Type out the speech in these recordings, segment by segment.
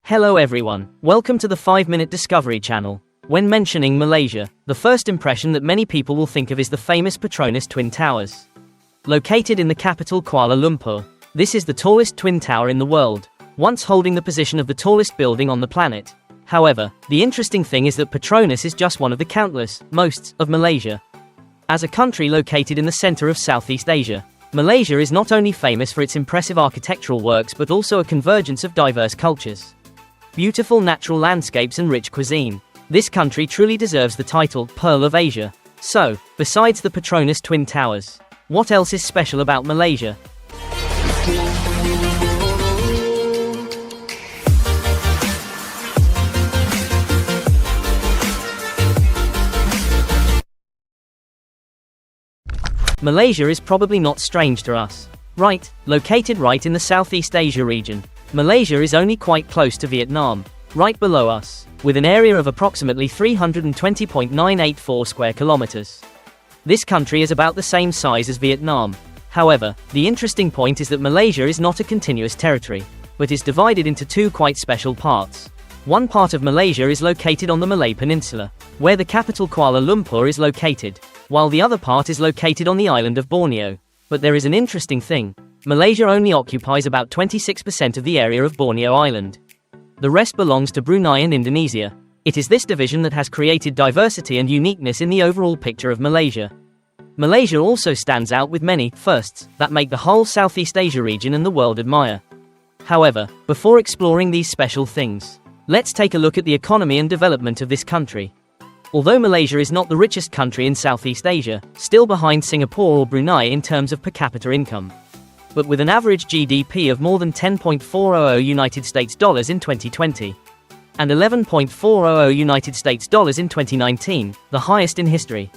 Hello everyone, welcome to the 5-Minute Discovery channel. When mentioning Malaysia, the first impression that many people will think of is the famous Petronas Twin Towers. Located in the capital Kuala Lumpur, this is the tallest twin tower in the world, once holding the position of the tallest building on the planet. However, the interesting thing is that Petronas is just one of the countless mosts of Malaysia. As a country located in the center of Southeast Asia, Malaysia is not only famous for its impressive architectural works but also a convergence of diverse cultures, beautiful natural landscapes and rich cuisine. This country truly deserves the title Pearl of Asia. So, besides the Petronas Twin Towers, what else is special about Malaysia? Malaysia is probably not strange to us, right? Located right in the Southeast Asia region, Malaysia is only quite close to Vietnam, right below us, with an area of approximately 320.984 square kilometers. This country is about the same size as Vietnam. However, the interesting point is that Malaysia is not a continuous territory, but is divided into two quite special parts. One part of Malaysia is located on the Malay Peninsula, where the capital Kuala Lumpur is located, while the other part is located on the island of Borneo. But there is an interesting thing. Malaysia only occupies about 26% of the area of Borneo Island. The rest belongs to Brunei and Indonesia. It is this division that has created diversity and uniqueness in the overall picture of Malaysia. Malaysia also stands out with many firsts that make the whole Southeast Asia region and the world admire. However, before exploring these special things, let's take a look at the economy and development of this country. Although Malaysia is not the richest country in Southeast Asia, still behind Singapore or Brunei in terms of per capita income, but with an average GDP of more than 10.400 United States dollars in 2020 and 11.400 United States dollars in 2019, the highest in history.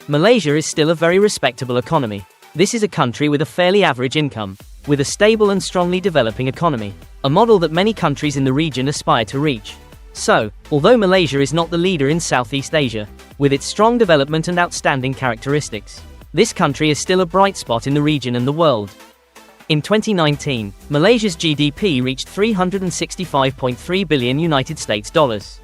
Malaysia is still a very respectable economy. This is a country with a fairly average income, with a stable and strongly developing economy, a model that many countries in the region aspire to reach. So, although Malaysia is not the leader in Southeast Asia, with its strong development and outstanding characteristics, this country is still a bright spot in the region and the world. In 2019, Malaysia's GDP reached 365.3 billion United States dollars,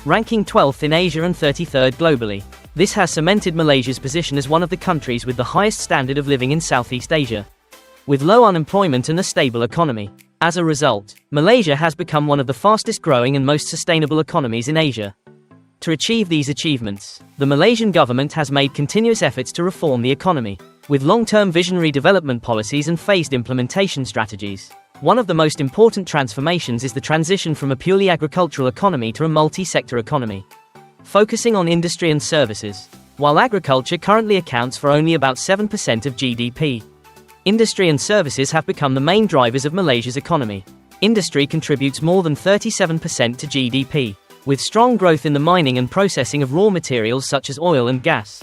ranking 12th in Asia and 33rd globally. This has cemented Malaysia's position as one of the countries with the highest standard of living in Southeast Asia, with low unemployment and a stable economy. As a result, Malaysia has become one of the fastest growing and most sustainable economies in Asia. To achieve these achievements, the Malaysian government has made continuous efforts to reform the economy, with long-term visionary development policies and phased implementation strategies. One of the most important transformations is the transition from a purely agricultural economy to a multi-sector economy, focusing on industry and services. While agriculture currently accounts for only about 7% of GDP, industry and services have become the main drivers of Malaysia's economy. Industry contributes more than 37% to GDP, with strong growth in the mining and processing of raw materials such as oil and gas,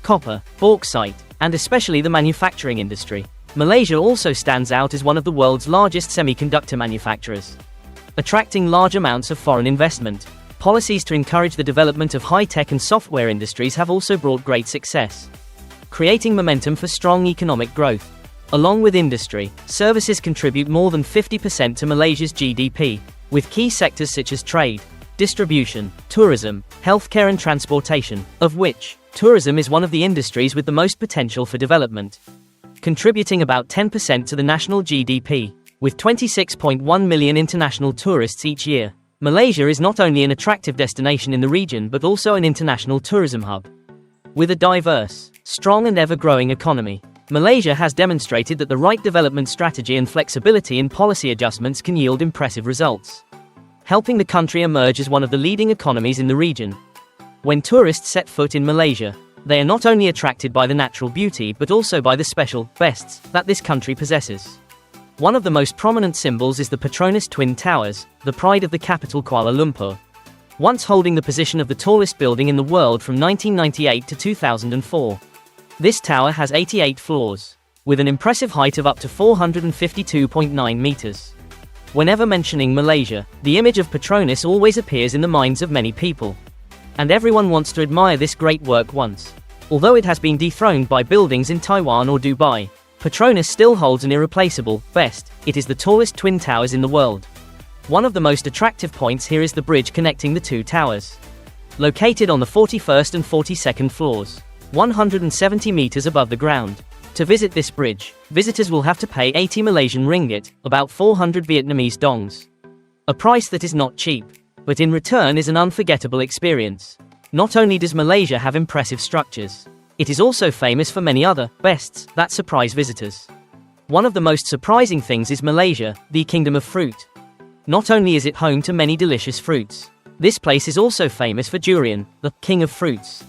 copper, bauxite, and especially the manufacturing industry. Malaysia also stands out as one of the world's largest semiconductor manufacturers, attracting large amounts of foreign investment. Policies to encourage the development of high-tech and software industries have also brought great success, creating momentum for strong economic growth. Along with industry, services contribute more than 50% to Malaysia's GDP, with key sectors such as trade, distribution, tourism, healthcare and transportation, of which tourism is one of the industries with the most potential for development, contributing about 10% to the national GDP. With 26.1 million international tourists each year, Malaysia is not only an attractive destination in the region but also an international tourism hub. With a diverse, strong and ever-growing economy, Malaysia has demonstrated that the right development strategy and flexibility in policy adjustments can yield impressive results, helping the country emerge as one of the leading economies in the region. When tourists set foot in Malaysia, they are not only attracted by the natural beauty but also by the special bests that this country possesses. One of the most prominent symbols is the Petronas Twin Towers, the pride of the capital Kuala Lumpur, once holding the position of the tallest building in the world from 1998 to 2004. This tower has 88 floors, with an impressive height of up to 452.9 meters. Whenever mentioning Malaysia, the image of Petronas always appears in the minds of many people, and everyone wants to admire this great work once. Although it has been dethroned by buildings in Taiwan or Dubai, Petronas still holds an irreplaceable best. It is the tallest twin towers in the world. One of the most attractive points here is the bridge connecting the two towers. Located on the 41st and 42nd floors, 170 meters above the ground. To visit this bridge, visitors will have to pay 80 Malaysian ringgit, about 400 Vietnamese dongs. A price that is not cheap, but in return is an unforgettable experience. Not only does Malaysia have impressive structures, it is also famous for many other bests that surprise visitors. One of the most surprising things is Malaysia, the kingdom of fruit. Not only is it home to many delicious fruits, this place is also famous for durian, the king of fruits.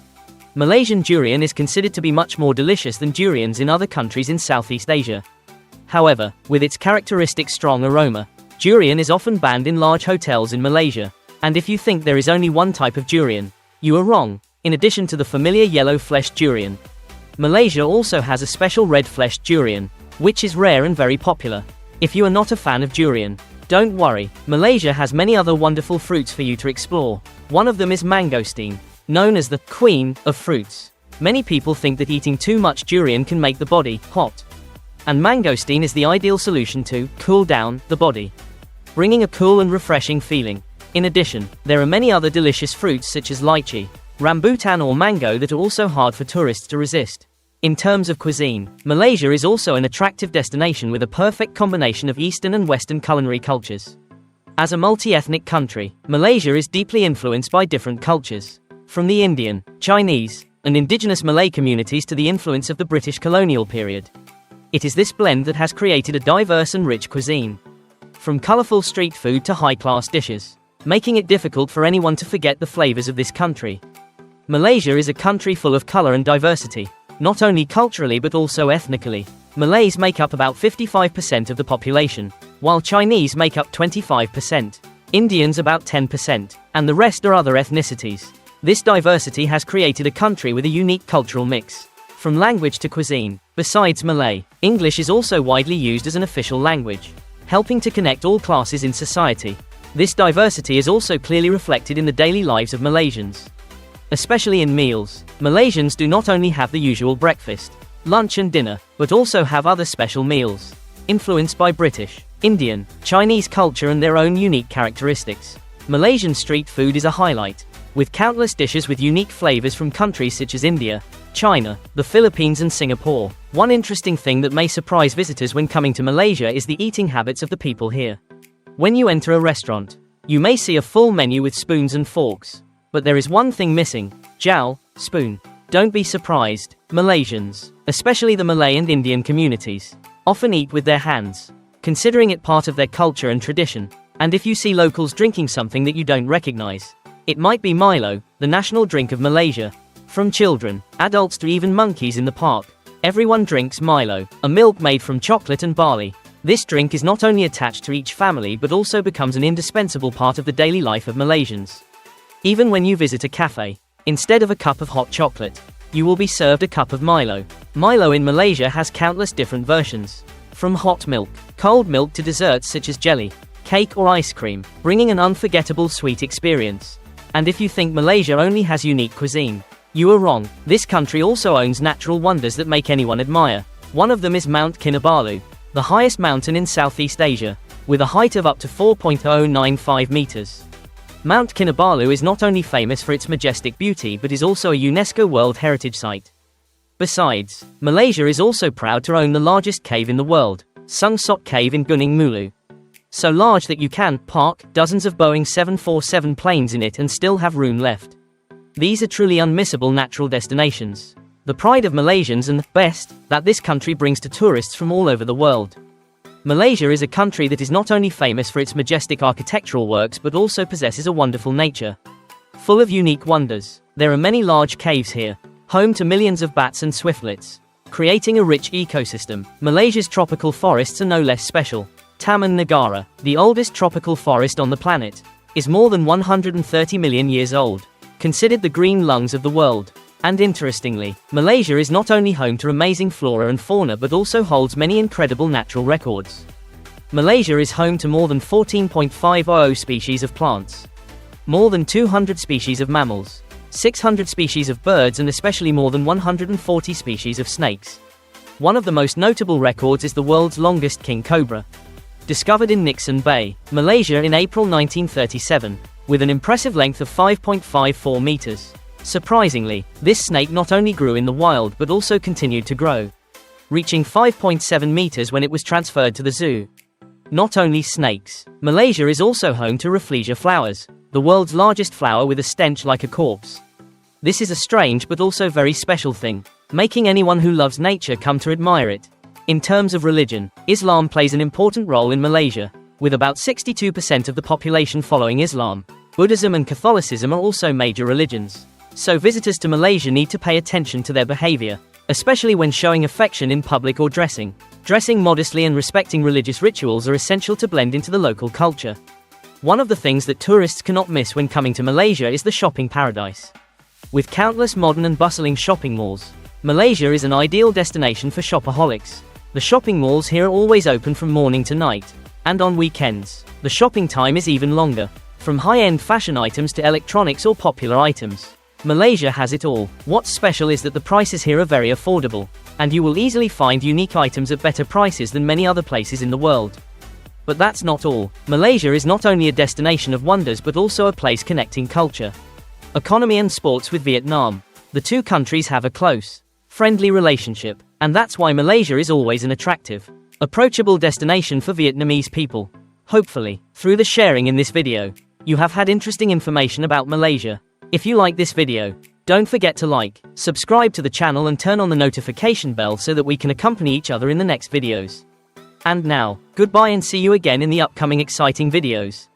Malaysian durian is considered to be much more delicious than durians in other countries in Southeast Asia. However, with its characteristic strong aroma, durian is often banned in large hotels in Malaysia. And if you think there is only one type of durian, you are wrong. In addition to the familiar yellow-fleshed durian, Malaysia also has a special red-fleshed durian, which is rare and very popular. If you are not a fan of durian, don't worry, Malaysia has many other wonderful fruits for you to explore. One of them is mangosteen, known as the queen of fruits. Many people think that eating too much durian can make the body hot. And mangosteen is the ideal solution to cool down the body, bringing a cool and refreshing feeling. In addition, there are many other delicious fruits such as lychee, rambutan or mango that are also hard for tourists to resist. In terms of cuisine, Malaysia is also an attractive destination with a perfect combination of Eastern and Western culinary cultures. As a multi-ethnic country, Malaysia is deeply influenced by different cultures, from the Indian, Chinese, and indigenous Malay communities to the influence of the British colonial period. It is this blend that has created a diverse and rich cuisine, from colorful street food to high-class dishes, making it difficult for anyone to forget the flavors of this country. Malaysia is a country full of color and diversity, not only culturally but also ethnically. Malays make up about 55% of the population, while Chinese make up 25%, Indians about 10%, and the rest are other ethnicities. This diversity has created a country with a unique cultural mix, from language to cuisine. Besides Malay, English is also widely used as an official language, helping to connect all classes in society. This diversity is also clearly reflected in the daily lives of Malaysians. Especially in meals, Malaysians do not only have the usual breakfast, lunch and dinner, but also have other special meals, influenced by British, Indian, Chinese culture and their own unique characteristics. Malaysian street food is a highlight, with countless dishes with unique flavors from countries such as India, China, the Philippines and Singapore. One interesting thing that may surprise visitors when coming to Malaysia is the eating habits of the people here. When you enter a restaurant, you may see a full menu with spoons and forks. But there is one thing missing: jowl, spoon. Don't be surprised, Malaysians, especially the Malay and Indian communities, often eat with their hands, considering it part of their culture and tradition. And if you see locals drinking something that you don't recognize, it might be Milo, the national drink of Malaysia. From children, adults to even monkeys in the park, everyone drinks Milo, a milk made from chocolate and barley. This drink is not only attached to each family but also becomes an indispensable part of the daily life of Malaysians. Even when you visit a cafe, instead of a cup of hot chocolate, you will be served a cup of Milo. Milo in Malaysia has countless different versions, from hot milk, cold milk to desserts such as jelly, cake or ice cream, bringing an unforgettable sweet experience. And if you think Malaysia only has unique cuisine, you are wrong. This country also owns natural wonders that make anyone admire. One of them is Mount Kinabalu, the highest mountain in Southeast Asia, with a height of up to 4.095 meters. Mount Kinabalu is not only famous for its majestic beauty but is also a UNESCO World Heritage Site. Besides, Malaysia is also proud to own the largest cave in the world, Sung Sok Cave in Gunung Mulu. So large that you can park dozens of Boeing 747 planes in it and still have room left. These are truly unmissable natural destinations, the pride of Malaysians and the best that this country brings to tourists from all over the world. Malaysia is a country that is not only famous for its majestic architectural works but also possesses a wonderful nature, full of unique wonders. There are many large caves here, home to millions of bats and swiftlets, creating a rich ecosystem. Malaysia's tropical forests are no less special. Taman Negara, the oldest tropical forest on the planet, is more than 130 million years old, considered the green lungs of the world. And interestingly, Malaysia is not only home to amazing flora and fauna but also holds many incredible natural records. Malaysia is home to more than 14.500 species of plants, more than 200 species of mammals, 600 species of birds and especially more than 140 species of snakes. One of the most notable records is the world's longest king cobra. discovered in Nixon Bay, Malaysia in April 1937, with an impressive length of 5.54 meters. Surprisingly, this snake not only grew in the wild but also continued to grow, reaching 5.7 meters when it was transferred to the zoo. Not only snakes, Malaysia is also home to Rafflesia flowers, the world's largest flower with a stench like a corpse. This is a strange but also very special thing, making anyone who loves nature come to admire it. In terms of religion, Islam plays an important role in Malaysia, with about 62% of the population following Islam. Buddhism and Catholicism are also major religions. So visitors to Malaysia need to pay attention to their behavior, especially when showing affection in public or dressing. Dressing modestly and respecting religious rituals are essential to blend into the local culture. One of the things that tourists cannot miss when coming to Malaysia is the shopping paradise. With countless modern and bustling shopping malls, Malaysia is an ideal destination for shopaholics. The shopping malls here are always open from morning to night, and on weekends, the shopping time is even longer. From high-end fashion items to electronics or popular items, Malaysia has it all. What's special is that the prices here are very affordable, and you will easily find unique items at better prices than many other places in the world. But that's not all. Malaysia is not only a destination of wonders but also a place connecting culture, economy and sports with Vietnam. The two countries have a close, friendly relationship, and that's why Malaysia is always an attractive, approachable destination for Vietnamese people. Hopefully, through the sharing in this video, you have had interesting information about Malaysia. If you like this video, don't forget to like, subscribe to the channel and turn on the notification bell so that we can accompany each other in the next videos. And now, goodbye and see you again in the upcoming exciting videos.